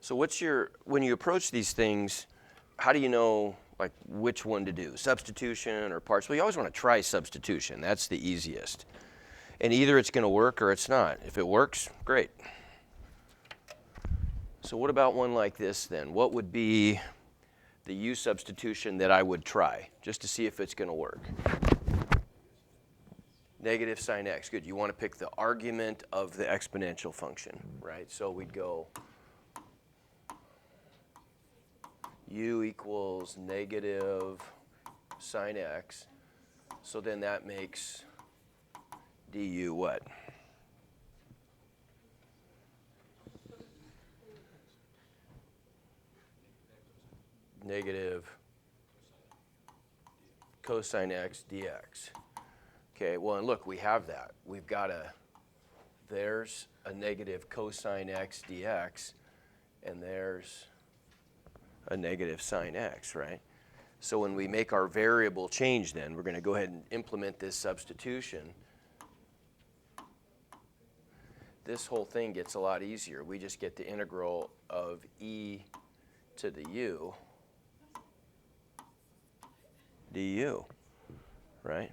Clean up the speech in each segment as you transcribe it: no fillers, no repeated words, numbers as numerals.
So when you approach these things, how do you know like which one to do? Substitution or parts? Well, you always want to try substitution. That's the easiest. And either it's going to work or it's not. If it works, great. So what about one like this then? What would be the u-substitution that I would try just to see if it's going to work? Negative sine x. Good. You want to pick the argument of the exponential function, right? So we'd go u equals negative sine x. So then that makes du what? Negative cosine x dx. Okay, well, and look, we have that. We've got there's a negative cosine x dx, and there's a negative sine x, right? So when we make our variable change then, we're going to go ahead and implement this substitution. This whole thing gets a lot easier. We just get the integral of e to the u du, right?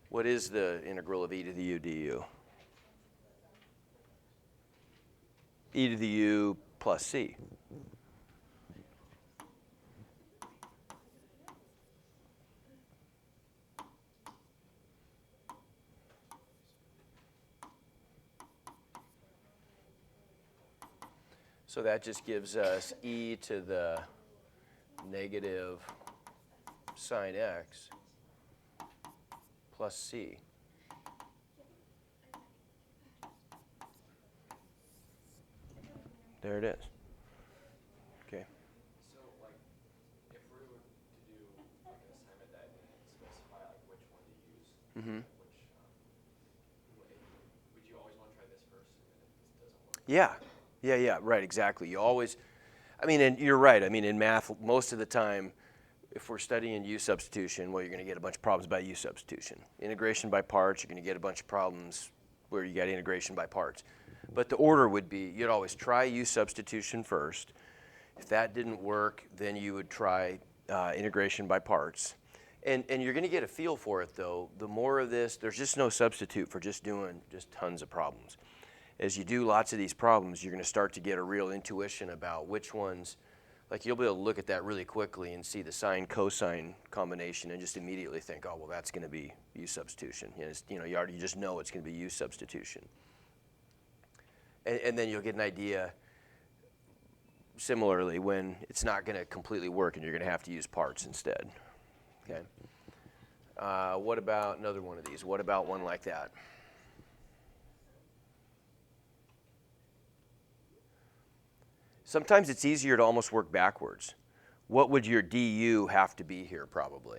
What is the integral of e to the u du? E to the u plus c. So that just gives us e to the negative sine x plus c. There it is. Okay. So, like, if we were to do like an assignment that specify like which one to use, Mm-hmm. would you always want to try this first, and then if this doesn't work? Yeah, right, exactly. You always, I mean, and you're right. I mean, in math, most of the time, if we're studying u-substitution, well, you're going to get a bunch of problems by u-substitution. Integration by parts, you're going to get a bunch of problems where you got integration by parts. But the order would be, you'd always try u-substitution first. If that didn't work, then you would try integration by parts. And you're going to get a feel for it, though. The more of this, there's just no substitute for just doing just tons of problems. As you do lots of these problems, you're going to start to get a real intuition about which ones, like you'll be able to look at that really quickly and see the sine-cosine combination and just immediately think, oh, well, that's going to be u-substitution. You already just know it's going to be u-substitution. And then you'll get an idea, similarly, when it's not going to completely work and you're going to have to use parts instead. Okay. What about another one of these? What about one like that? Sometimes it's easier to almost work backwards. What would your du have to be here probably?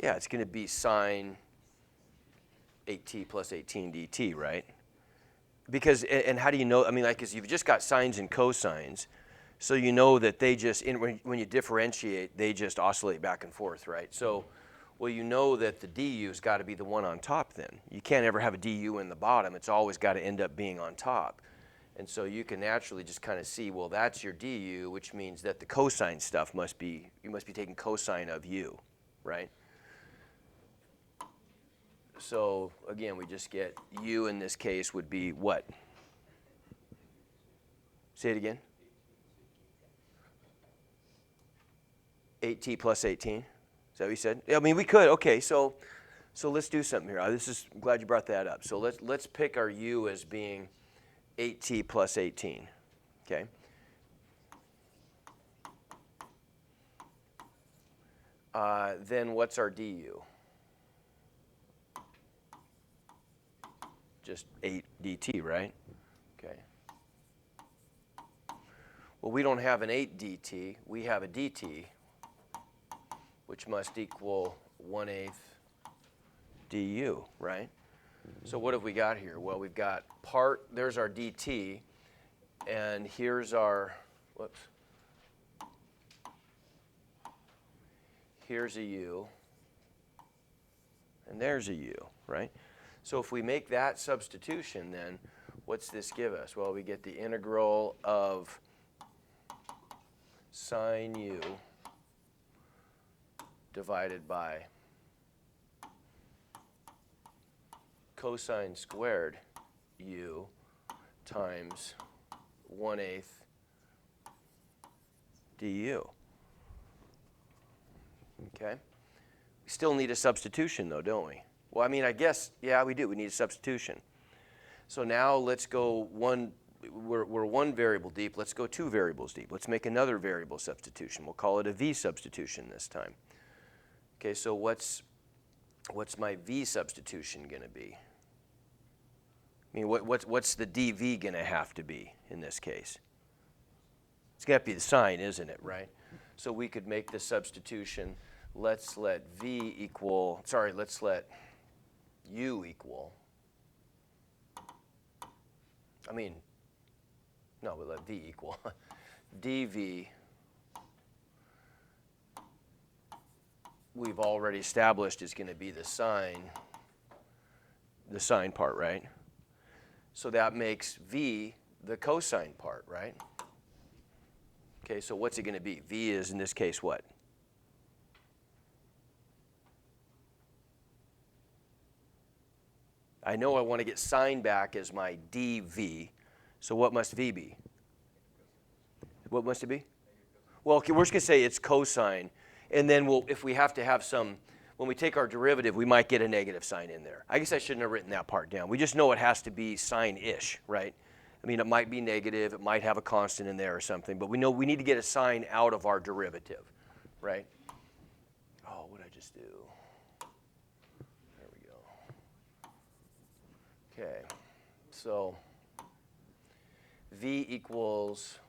Yeah, it's going to be sine 8t plus 18 dt, right? Because, and how do you know? I mean, like, because you've just got sines and cosines. So you know that they just, when you differentiate, they just oscillate back and forth, right? So, well, you know that the du's got to be the one on top then. You can't ever have a du in the bottom. It's always got to end up being on top. And so you can naturally just kind of see, well, that's your du, which means that the cosine stuff must be, you must be taking cosine of u, right? So, again, we just get u in this case would be what? Say it again. 8t plus 18. Is that what you said? I mean, we could. Okay, so let's do something here. I'm glad you brought that up. So let's pick our u as being 8t plus 18. Okay. Then what's our du? Just 8 dt, right? Okay. Well, we don't have an 8 dt. We have a dt, which must equal 1/8 du, right? So what have we got here? Well, we've got there's our dt, and here's our, whoops. here's a u, and there's a u, right? So if we make that substitution, then what's this give us? Well, we get the integral of sine u divided by cosine squared u times 1/8 du. Okay? We still need a substitution though, don't we? Well, I mean, I guess, yeah, we do. We need a substitution. So now let's go we're one variable deep. Let's go 2 variables deep. Let's make another variable substitution. We'll call it a v substitution this time. Okay, so what's my v substitution going to be? I mean, what's the dv going to have to be in this case? It's going to have to be the sine, isn't it, right? So we could make the substitution. Let's let let's let u equal. We'll let v equal dv. We've already established is going to be the sine part, right? So that makes v the cosine part, right? Okay, so what's it going to be? V is, in this case, what? I know I want to get sine back as my dv. So what must v be? What must it be? Well, okay, we're just going to say it's cosine. And then if we have to have some, when we take our derivative, we might get a negative sign in there. I guess I shouldn't have written that part down. We just know it has to be sine-ish, right? I mean, it might be negative. It might have a constant in there or something. But we know we need to get a sign out of our derivative, right? Oh, what did I just do? There we go. Okay. So v equals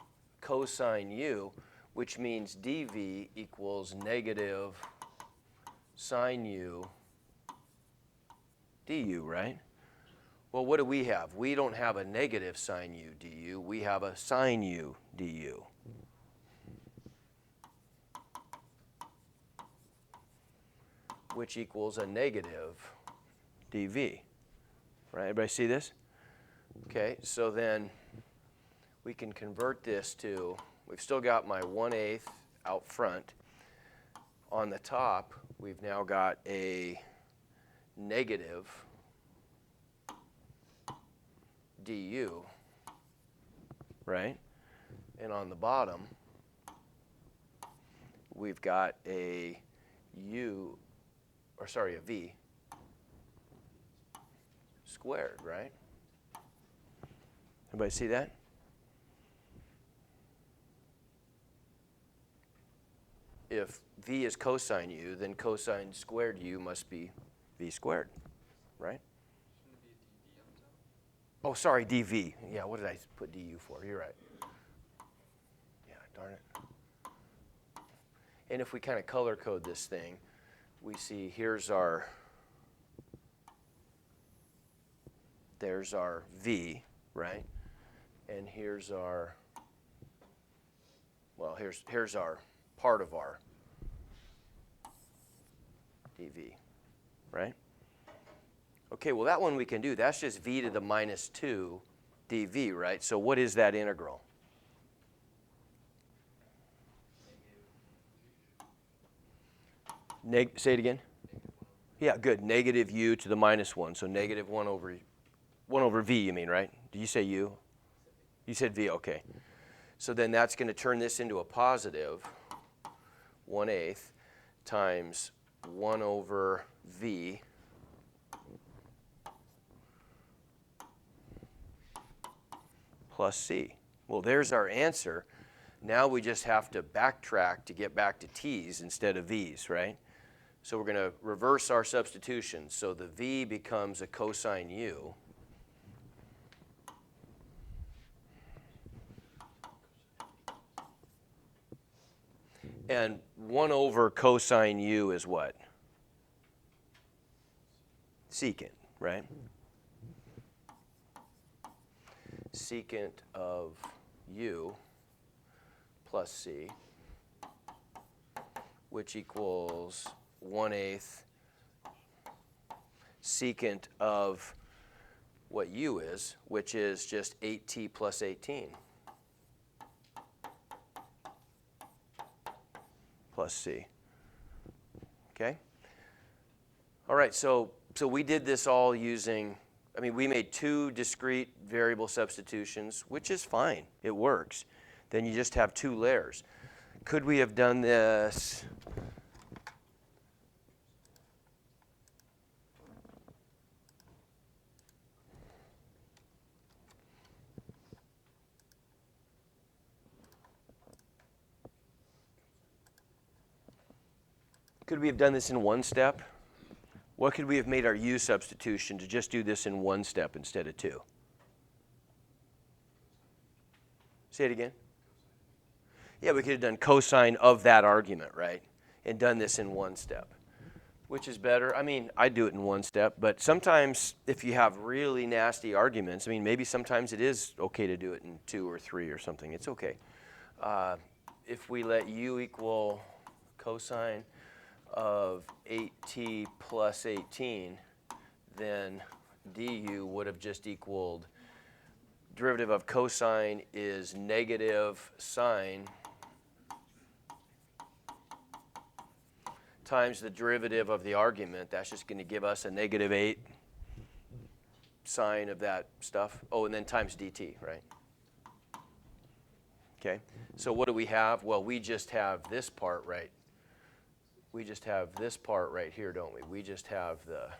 cosine u, which means dv equals negative sine u du, right? Well, what do we have? We don't have a negative sine u du. We have a sine u du. Which equals a negative dv. Right? Everybody see this? Okay, so then we can convert this to, we've still got my 1/8 out front. On the top, we've now got a negative du, right? And on the bottom, we've got a v squared, right? Everybody see that? If v is cosine u, then cosine squared u must be v squared, right? Shouldn't it be a dv on top? Oh, sorry, dv. Yeah, what did I put du for? You're right. Yeah, darn it. And if we kind of color code this thing, we see there's our v, right? And here's our, well, here's our part of our dv, right? Okay, well, that one we can do. That's just v to the minus 2 dv, right? So what is that integral? Say it again. Yeah, good. Negative u to the minus 1. So negative 1 over v, you mean, right? Did you say u? You said v, okay. So then that's going to turn this into a positive 1/8 times 1 over v plus c. Well, there's our answer. Now we just have to backtrack to get back to t's instead of v's, right? So we're going to reverse our substitution. So the v becomes a cosine u. And 1 over cosine u is what? Secant, right? Secant of u plus c, which equals 1/8 secant of what u is, which is just 8t plus 18 plus c. Okay? All right, so we did this all using, I mean, we made 2 discrete variable substitutions, which is fine. It works. Then you just have 2 layers. Could we have done this? Could we have done this in 1 step? What could we have made our u-substitution to just do this in 1 step instead of 2? Say it again. Yeah, we could have done cosine of that argument, right? And done this in 1 step. Which is better? I mean, I do it in 1 step, but sometimes if you have really nasty arguments, I mean, maybe sometimes it is okay to do it in 2 or 3 or something. It's okay. If we let u equal cosine of 8t plus 18, then du would have just equaled, derivative of cosine is negative sine times the derivative of the argument. That's just going to give us a negative 8 sine of that stuff. Oh, and then times dt, right? Okay, so what do we have? Well, we just have this part, right? We just have this part right here, don't we? We just have the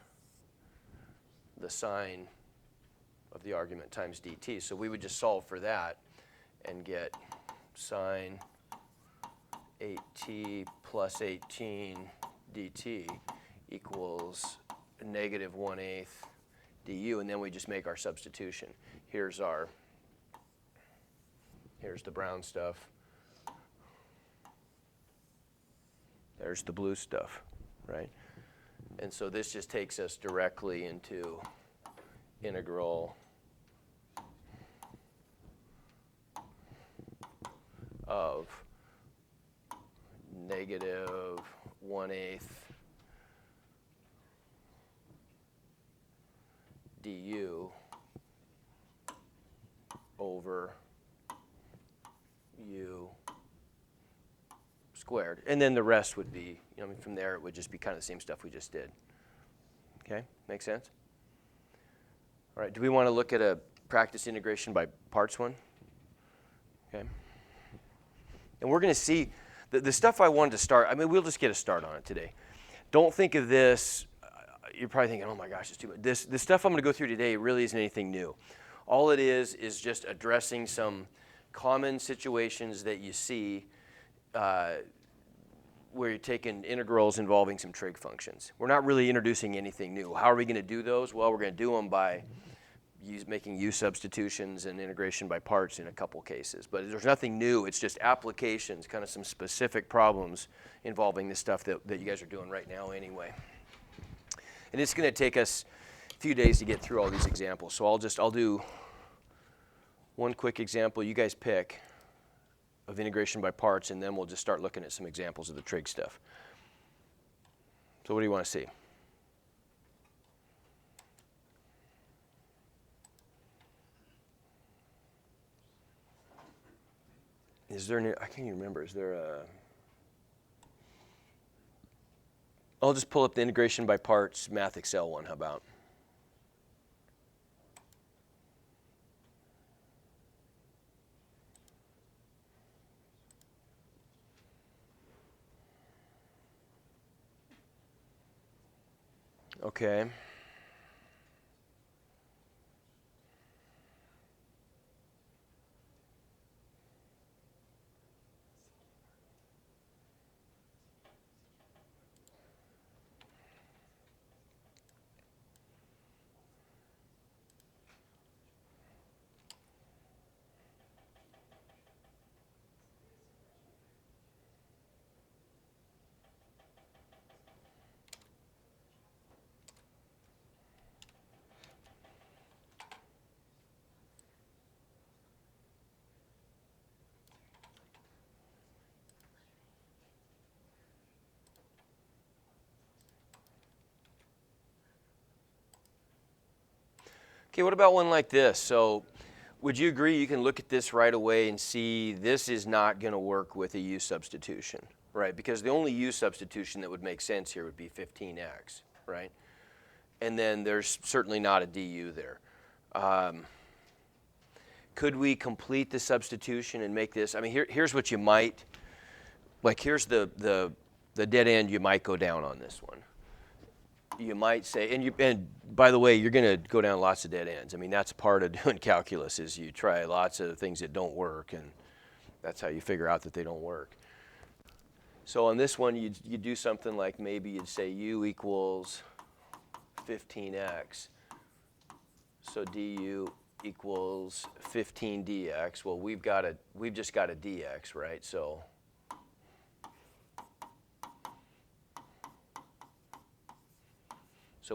sine of the argument times dt. So we would just solve for that and get sine 8t plus 18 dt equals negative 1/8 du, and then we just make our substitution. Here's the brown stuff. There's the blue stuff, right? And so this just takes us directly into integral of negative 1/8 du over u squared. And then the rest would be, I mean, from there it would just be kind of the same stuff we just did. Okay, make sense? All right, do we want to look at a practice integration by parts one? Okay. And we're going to see the stuff I wanted to start, I mean, we'll just get a start on it today. Don't think of this, you're probably thinking, oh my gosh, it's too much. The stuff I'm going to go through today really isn't anything new. All it is just addressing some common situations that you see where you're taking integrals involving some trig functions. We're not really introducing anything new. How are we going to do those? Well, we're going to do them by making u-substitutions and integration by parts in a couple cases. But there's nothing new. It's just applications, kind of some specific problems involving the stuff that you guys are doing right now anyway. And it's going to take us a few days to get through all these examples. So I'll do one quick example you guys pick of integration by parts, and then we'll just start looking at some examples of the trig stuff. So what do you want to see? Is there, I can't even remember, is there a, I'll just pull up the integration by parts Math Excel one, how about? Okay. Okay, what about one like this? So would you agree you can look at this right away and see this is not going to work with a u substitution, right? Because the only u substitution that would make sense here would be 15x, right? And then there's certainly not a du there. Could we complete the substitution and make this? I mean, here's what you might, like here's the dead end you might go down on this one. You might say, and by the way, you're going to go down lots of dead ends. I mean, that's part of doing calculus is you try lots of things that don't work, and that's how you figure out that they don't work. So on this one, you do something like maybe you'd say u equals 15x. So du equals 15 dx. Well, we've just got a dx, right? So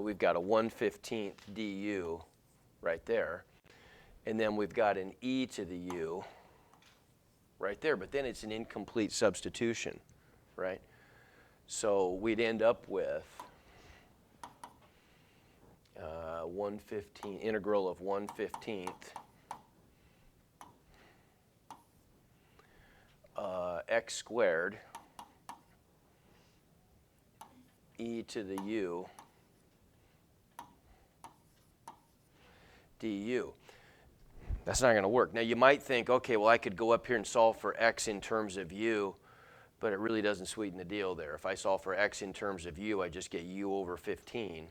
we've got a 1/15 du right there. And then we've got an e to the u right there. But then it's an incomplete substitution, right? So we'd end up with 1/15, integral of 1/15 x squared e to the u du. That's not going to work. Now you might think, okay, well I could go up here and solve for x in terms of u, but it really doesn't sweeten the deal there. If I solve for x in terms of u, I just get u over 15,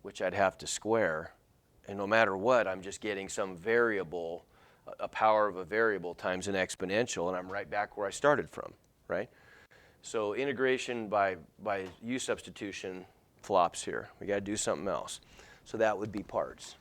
which I'd have to square. And no matter what, I'm just getting some variable, a power of a variable times an exponential, and I'm right back where I started from, right? So integration by u substitution flops here. We got to do something else. So that would be parts.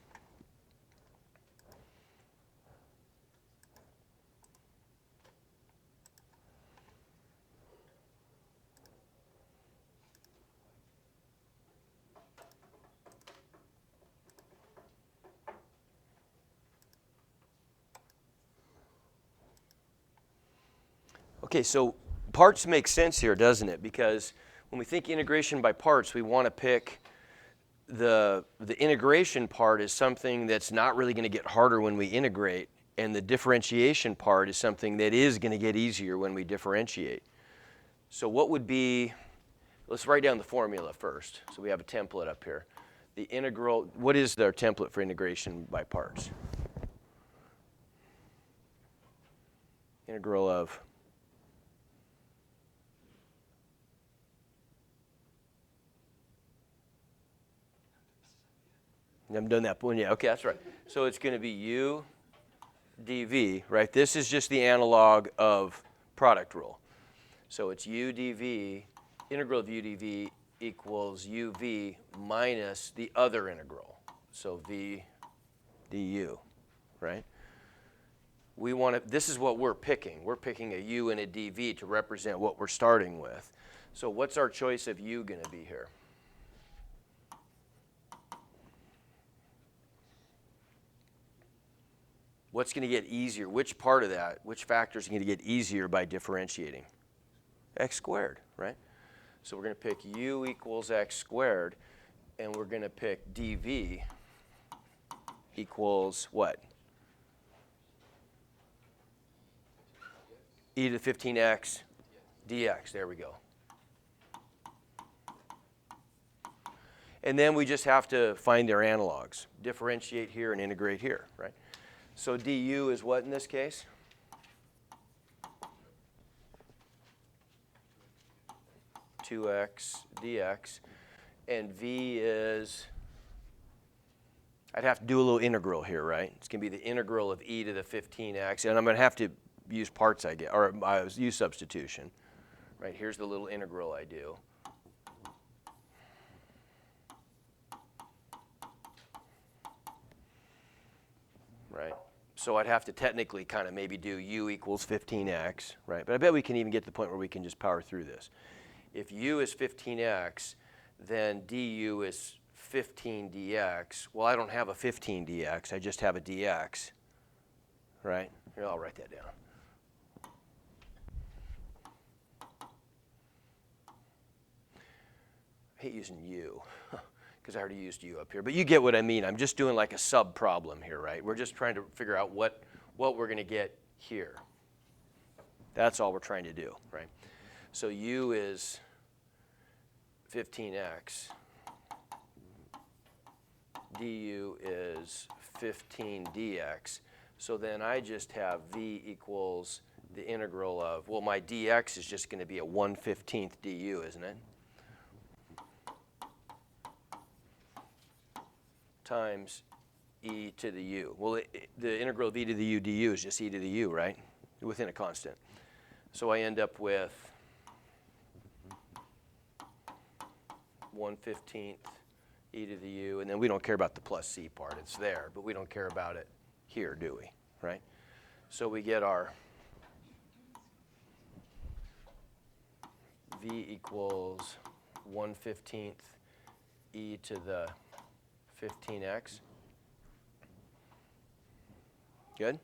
Okay, so parts make sense here, doesn't it? Because when we think integration by parts, we want to pick the integration part is something that's not really going to get harder when we integrate, and the differentiation part is something that is going to get easier when we differentiate. So what would be, let's write down the formula first. So we have a template up here. The integral, what is their template for integration by parts? Integral of I haven't done that one yet. Okay, that's right. So it's going to be u dv, right? This is just the analog of product rule. So it's u dv, integral of u dv equals uv minus the other integral. So v du, right? We want to, this is what we're picking. We're picking a u and a dv to represent what we're starting with. So what's our choice of u going to be here? What's going to get easier? Which part of that, which factor is going to get easier by differentiating? X squared, right? So we're going to pick u equals x squared, and we're going to pick dv equals what? E to the 15x dx. There we go. And then we just have to find their analogs. Differentiate here and integrate here, right? So du is what in this case? (2x dx), and v is, I'd have to do a little integral here, right? It's going to be the integral of e to the 15x, and I'm going to have to use parts I get, or u substitution, right? Here's the little integral I do. Right? So I'd have to technically kind of maybe do u equals 15x, right? But I bet we can even get to the point where we can just power through this. If u is 15x, then du is 15 dx. Well, I don't have a 15 dx. I just have a dx, right? Here, I'll write that down. I hate using u because I already used u up here. But you get what I mean. I'm just doing like a sub problem here, right? We're just trying to figure out what we're going to get here. That's all we're trying to do, right? So u is 15x. du is 15 dx. So then I just have v equals the integral of, well, my dx is just going to be a 1/15 du, isn't it? Times e to the u. Well, the integral of e to the u du is just e to the u, right? Within a constant. So I end up with 1/15 e to the u, and then we don't care about the plus c part. It's there, but we don't care about it here, do we? Right? So we get our v equals 1/15 e to the 15x. Good?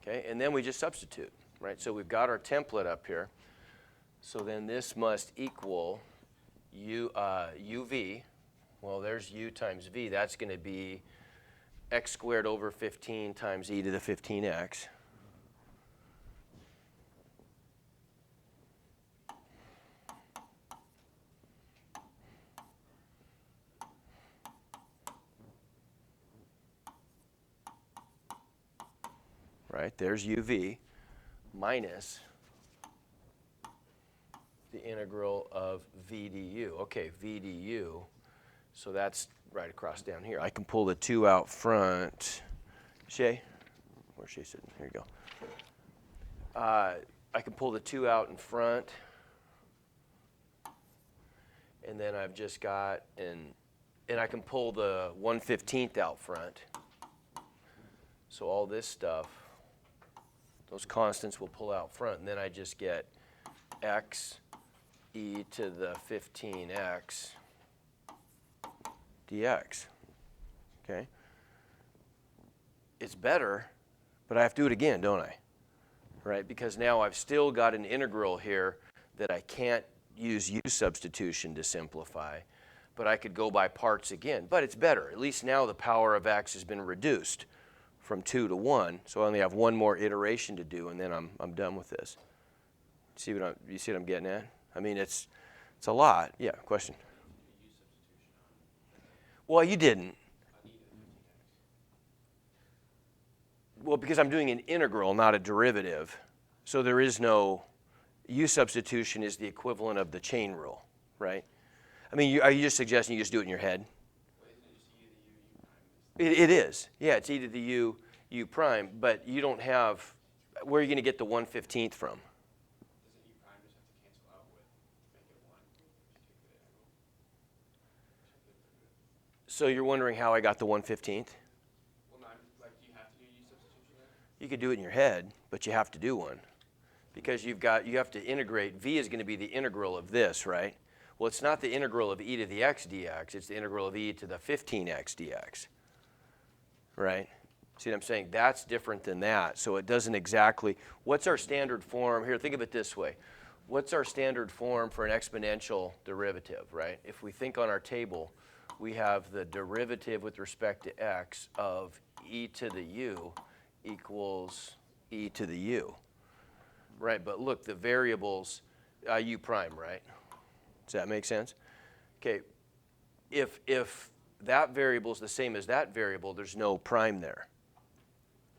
Okay, and then we just substitute, right? So we've got our template up here. So then this must equal uv. Well, there's u times v. That's going to be x squared over 15 times e to the 15x. Right, there's uv minus the integral of v du. Okay, v du, so that's right across down here. I can pull the 2 out front. Shay? Where's Shay sitting? Here you go. I can pull the 2 out in front, and then I've just got, and I can pull the 1/15 out front. So all this stuff, those constants will pull out front, and then I just get x e to the 15x dx. Okay? It's better, but I have to do it again, don't I? Right? Because now I've still got an integral here that I can't use u-substitution to simplify, but I could go by parts again. But it's better. At least now the power of x has been reduced from 2 to 1, so I only have one more iteration to do, and then I'm done with this. You see what I'm getting at? I mean, it's a lot. Yeah, question. Well, you didn't. Well, because I'm doing an integral, not a derivative, so there is no u-substitution is the equivalent of the chain rule, right? I mean, are you just suggesting you just do it in your head? It is. Yeah, it's e to the u prime, but you don't have, where are you going to get the 1/15 from? Doesn't u prime just have to cancel out with, make it 1? So you're wondering how I got the 1/15? Well, no, like, do you have to do u substitution there? You could do it in your head, but you have to do one. Because you have to integrate, v is going to be the integral of this, right? Well, it's not the integral of e to the x dx, it's the integral of e to the 15x dx. Right? See what I'm saying? That's different than that. So it doesn't exactly, what's our standard form? Here, think of it this way. What's our standard form for an exponential derivative, right? If we think on our table, we have the derivative with respect to x of e to the u equals e to the u. Right, but look, the variables, u prime, right? Does that make sense? Okay, if that variable is the same as that variable, there's no prime there.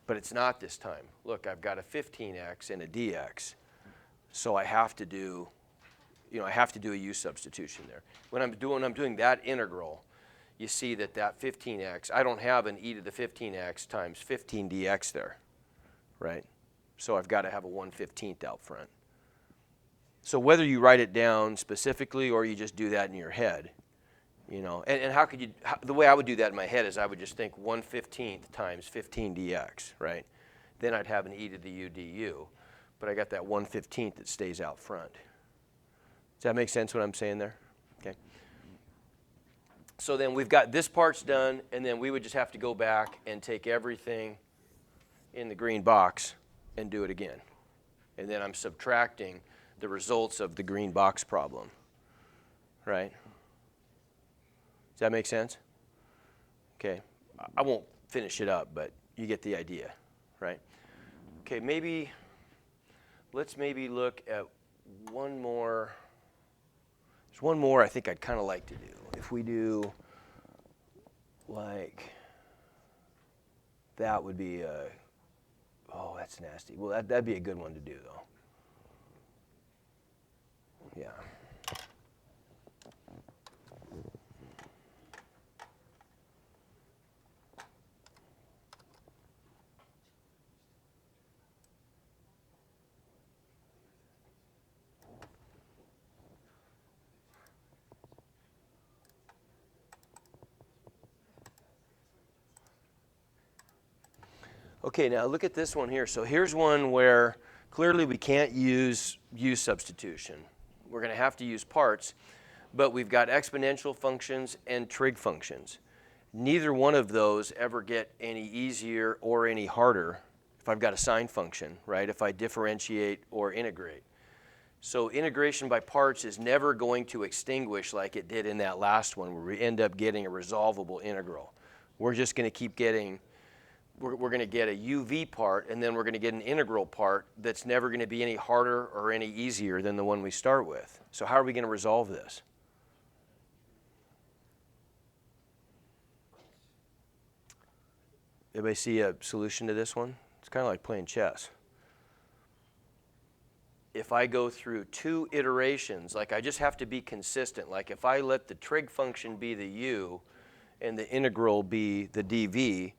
But it's not this time. Look, I've got a 15x and a dx. So I have to do, a u-substitution there. When I'm doing that integral, you see that 15x, I don't have an e to the 15x times 15 dx there, right? So I've got to have a 1/15 out front. So whether you write it down specifically or you just do that in your head, and how could you, the way I would do that in my head is I would just think 1/15 times 15 dx, right? Then I'd have an e to the u du, but I got that 1/15 that stays out front. Does that make sense what I'm saying there? Okay. So then we've got this part's done, and then we would just have to go back and take everything in the green box and do it again. And then I'm subtracting the results of the green box problem, right? Does that make sense? Okay. I won't finish it up, but you get the idea, right? Okay, let's maybe look at one more. There's one more I think I'd kind of like to do. If we do, like, that would be oh, that's nasty. Well, that'd be a good one to do, though. Yeah. Okay, now look at this one here. So here's one where clearly we can't use u-substitution. We're going to have to use parts, but we've got exponential functions and trig functions. Neither one of those ever get any easier or any harder if I've got a sine function, right? If I differentiate or integrate. So integration by parts is never going to extinguish like it did in that last one where we end up getting a resolvable integral. We're just going to keep getting, we're going to get a uv part, and then we're going to get an integral part that's never going to be any harder or any easier than the one we start with. So how are we going to resolve this? Everybody see a solution to this one? It's kind of like playing chess. If I go through 2 iterations, like I just have to be consistent. Like if I let the trig function be the u and the integral be the dv,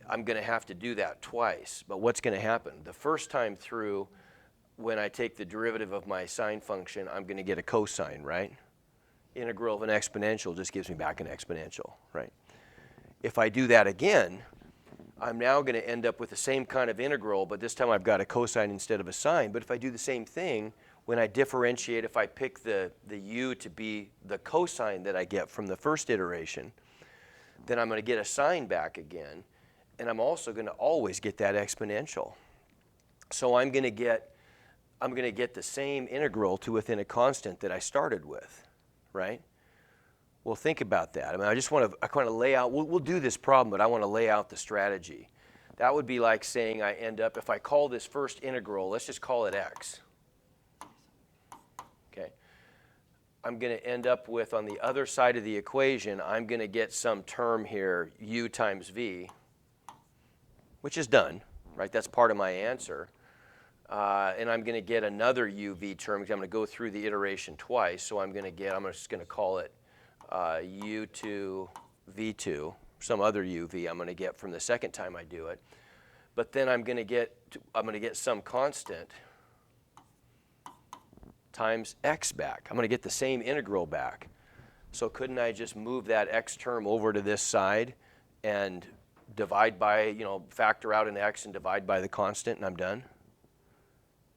I'm going to have to do that twice. But what's going to happen? The first time through, when I take the derivative of my sine function, I'm going to get a cosine, right? Integral of an exponential just gives me back an exponential, right? If I do that again, I'm now going to end up with the same kind of integral, but this time I've got a cosine instead of a sine. But if I do the same thing, when I differentiate, if I pick the u to be the cosine that I get from the first iteration, then I'm going to get a sine back again. And I'm also going to always get that exponential. So I'm going to get the same integral to within a constant that I started with, right? Well, think about that. I mean, I kind of lay out, we'll do this problem, but I want to lay out the strategy. That would be like saying I end up, if I call this first integral, let's just call it x. Okay. I'm going to end up with, on the other side of the equation, I'm going to get some term here, u times v, which is done, right? That's part of my answer. And I'm going to get another uv term because I'm going to go through the iteration twice. So I'm just going to call it u2 v2, some other uv I'm going to get from the second time I do it. But then I'm going to get some constant times x back. I'm going to get the same integral back. So couldn't I just move that x term over to this side and divide by, factor out an x and divide by the constant, and I'm done?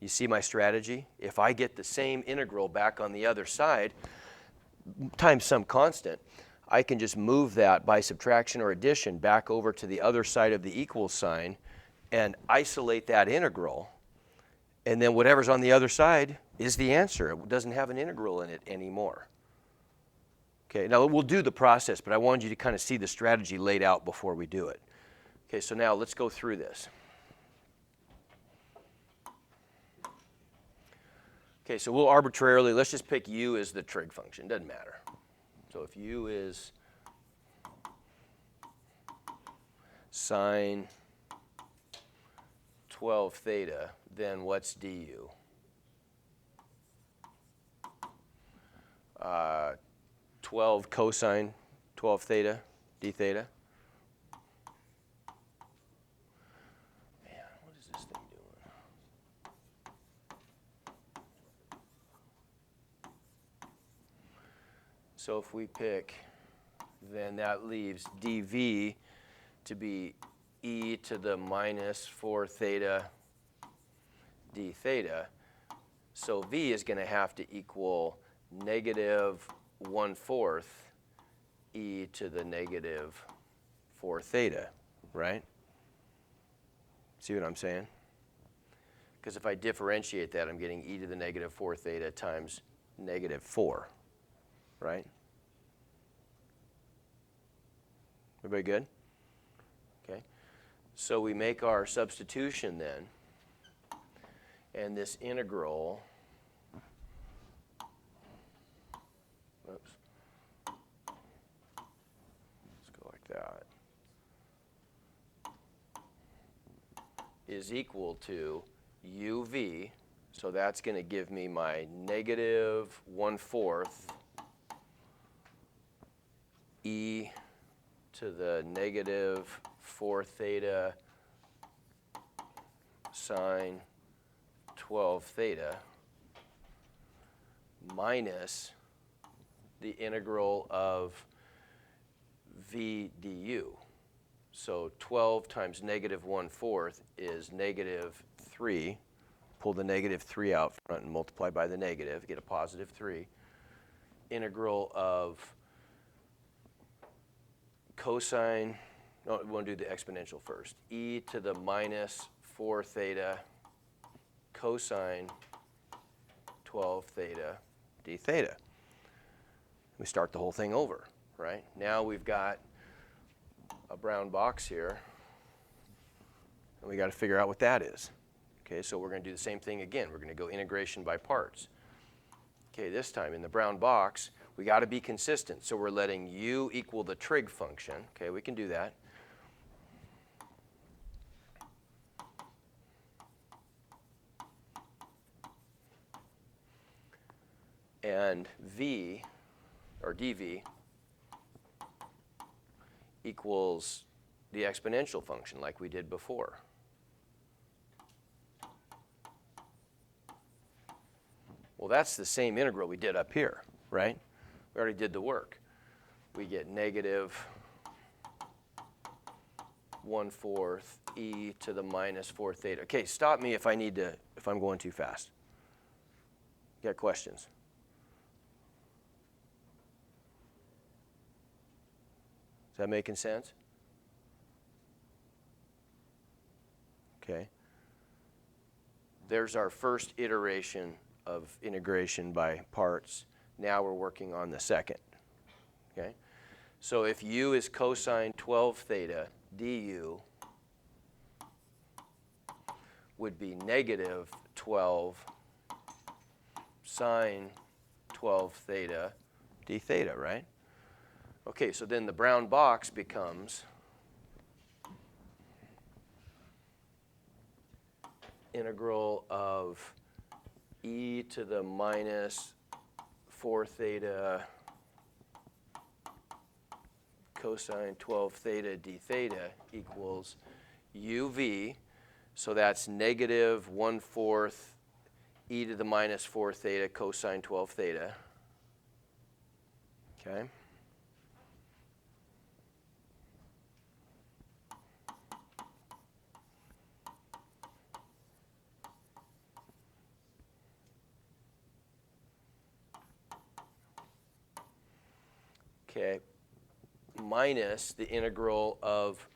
You see my strategy? If I get the same integral back on the other side times some constant, I can just move that by subtraction or addition back over to the other side of the equal sign and isolate that integral. And then whatever's on the other side is the answer. It doesn't have an integral in it anymore. Okay, now we'll do the process, but I wanted you to kind of see the strategy laid out before we do it. Okay, so now let's go through this. Okay, so we'll arbitrarily, let's just pick u as the trig function. Doesn't matter. So if u is sine 12 theta, then what's du? 12 cosine 12 theta, d theta. Man, what is this thing doing? So if we pick, then that leaves dv to be e to the minus 4 theta d theta. So v is going to have to equal negative 1/4 e to the negative 4 theta, right? See what I'm saying? Because if I differentiate that, I'm getting e to the negative 4 theta times negative 4, right? Everybody good? Okay. So we make our substitution then, and this integral, oops, let's go like that, is equal to uv, so that's going to give me my negative 1/4 e to the negative 4 theta sine 12 theta minus the integral of v du. So 12 times negative 1/4 is negative 3. Pull the negative 3 out front and multiply by the negative, get a positive 3. Integral of cosine, no, we want to do the exponential first. E to the minus 4 theta cosine 12 theta d theta. We start the whole thing over, right? Now we've got a brown box here, and we got to figure out what that is. Okay, so we're going to do the same thing again. We're going to go integration by parts. Okay, this time in the brown box, we got to be consistent. So we're letting u equal the trig function. Okay, we can do that. And v, or dv, equals the exponential function like we did before. Well, that's the same integral we did up here, right? We already did the work. We get negative 1/4 e to the minus 4 theta. Okay, stop me if I'm going too fast. You got questions? Is that making sense? Okay. There's our first iteration of integration by parts. Now we're working on the second. Okay? So if u is cosine 12 theta, du would be negative 12 sine 12 theta d theta, right? Okay, so then the brown box becomes integral of e to the minus 4 theta cosine 12 theta d theta equals uv. So that's negative 1/4 e to the minus 4 theta cosine 12 theta. Okay. Okay, minus the integral of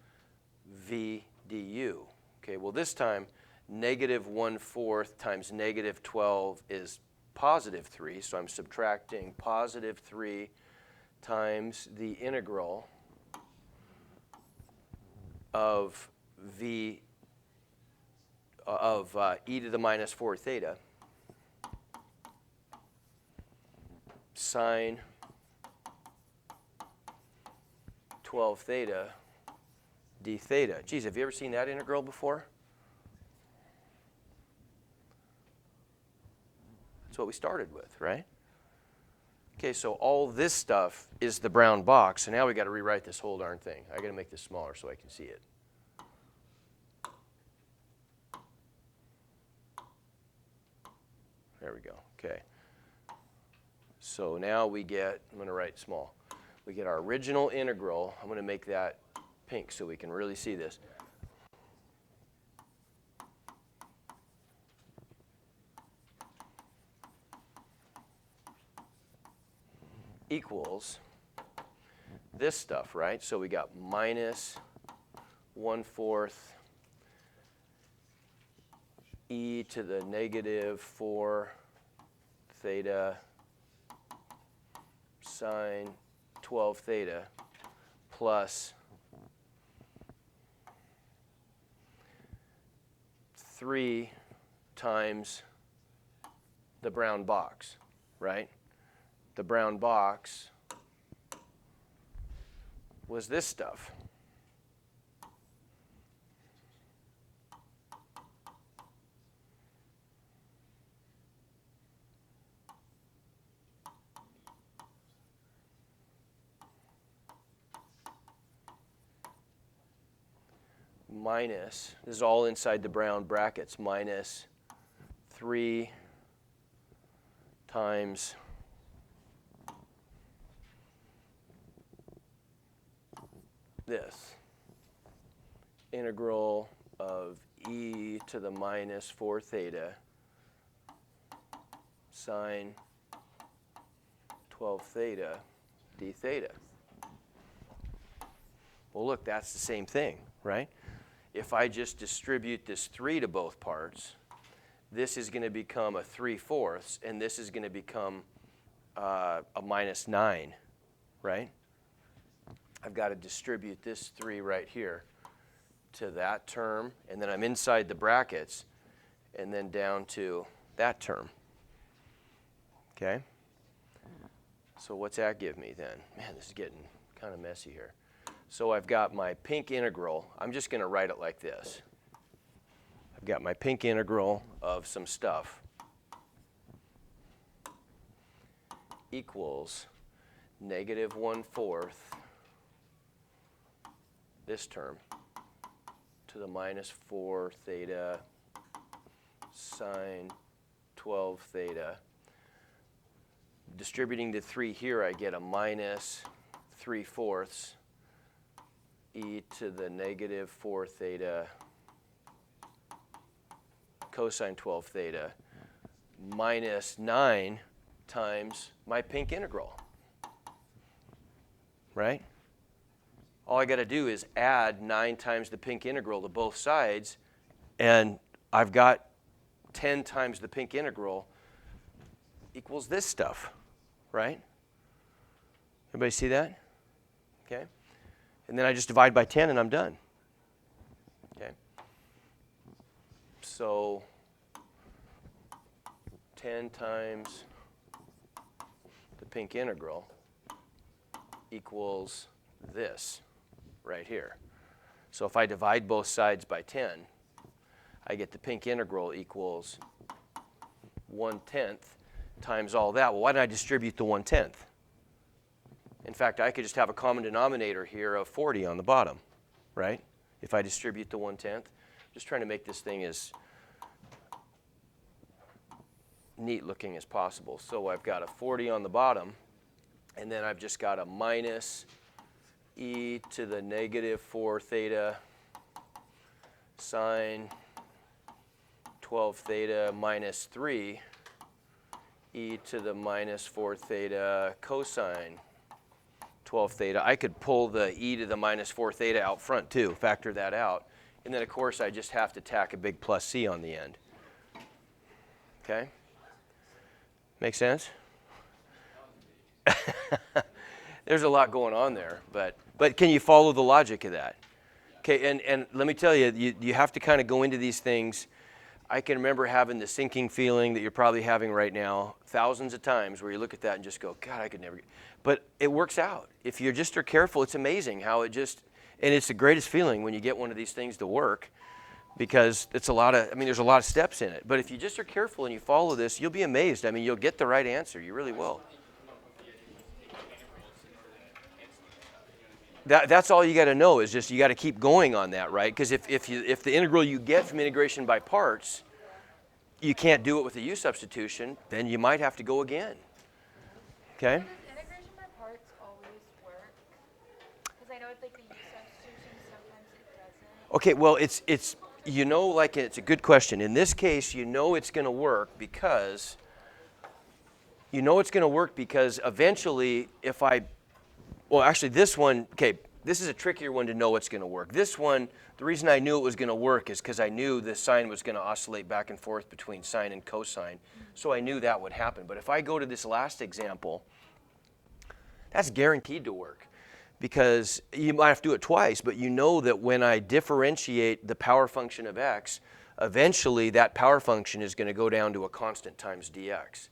v du. Okay, well this time negative 1/4 times negative 12 is positive 3, so I'm subtracting positive 3 times the integral of v of e to the minus 4 theta sine 12 theta d theta. Geez, have you ever seen that integral before? That's what we started with, right? Okay, so all this stuff is the brown box, so now we got to rewrite this whole darn thing. I got to make this smaller so I can see it. There we go. Okay. So now we get, I'm going to write small. We get our original integral. I'm going to make that pink so we can really see this. Equals this stuff, right? So we got minus 1/4 e to the negative 4 theta sine 12 theta plus 3 times the brown box, right? The brown box was this stuff. Minus, this is all inside the brown brackets, minus 3 times this, integral of e to the minus 4 theta sine 12 theta d theta. Well, look, that's the same thing, right? If I just distribute this 3 to both parts, this is going to become a 3/4, and this is going to become a minus 9, right? I've got to distribute this 3 right here to that term, and then I'm inside the brackets, and then down to that term. Okay? So what's that give me then? Man, this is getting kind of messy here. So I've got my pink integral. I'm just going to write it like this. I've got my pink integral of some stuff equals negative 1/4 this term to the minus 4 theta sine 12 theta. Distributing the 3 here, I get a minus 3/4 e to the negative 4 theta cosine 12 theta minus 9 times my pink integral, right? All I got to do is add 9 times the pink integral to both sides, and I've got 10 times the pink integral equals this stuff, right? Everybody see that? Okay. And then I just divide by 10 and I'm done. Okay. So 10 times the pink integral equals this right here. So if I divide both sides by 10, I get the pink integral equals 1/10 times all that. Well, why did I distribute the 1/10? In fact, I could just have a common denominator here of 40 on the bottom, right? If I distribute the 1/10. Just trying to make this thing as neat looking as possible. So I've got a 40 on the bottom, and then I've just got a minus e to the negative 4 theta sine 12 theta minus 3 e to the minus 4 theta cosine 12 theta. I could pull the e to the minus 4 theta out front too, factor that out. And then of course I just have to tack a big plus c on the end. Okay? Make sense? There's a lot going on there, but can you follow the logic of that? Okay, and let me tell you, you have to kind of go into these things. I can remember having the sinking feeling that you're probably having right now thousands of times where you look at that and just go, God, I could never. But it works out. If you just are careful, it's amazing how it just, and it's the greatest feeling when you get one of these things to work, because it's a lot of, there's a lot of steps in it. But if you just are careful and you follow this, you'll be amazed. You'll get the right answer. You really will. That's all you got to know is just you got to keep going on that, right? Because if the integral you get from integration by parts, you can't do it with a u-substitution, then you might have to go again. Okay? Does integration by parts always work? Because I know it's like the u-substitution, sometimes it doesn't. Okay, well, it's it's a good question. In this case, it's going to work because eventually this one, okay, this is a trickier one to know it's going to work. This one, the reason I knew it was going to work is because I knew the sign was going to oscillate back and forth between sine and cosine, so I knew that would happen. But if I go to this last example, that's guaranteed to work because you might have to do it twice, but you know that when I differentiate the power function of x, eventually that power function is going to go down to a constant times dx.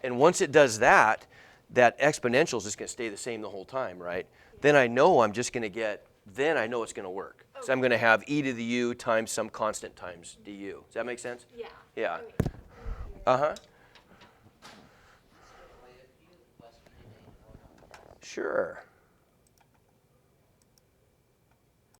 And once it does that, that exponential is just going to stay the same the whole time, right? Then I know I'm just going to get, then I know it's going to work. So I'm going to have e to the u times some constant times du. Does that make sense? Yeah. Yeah. Okay. Uh-huh. Sure.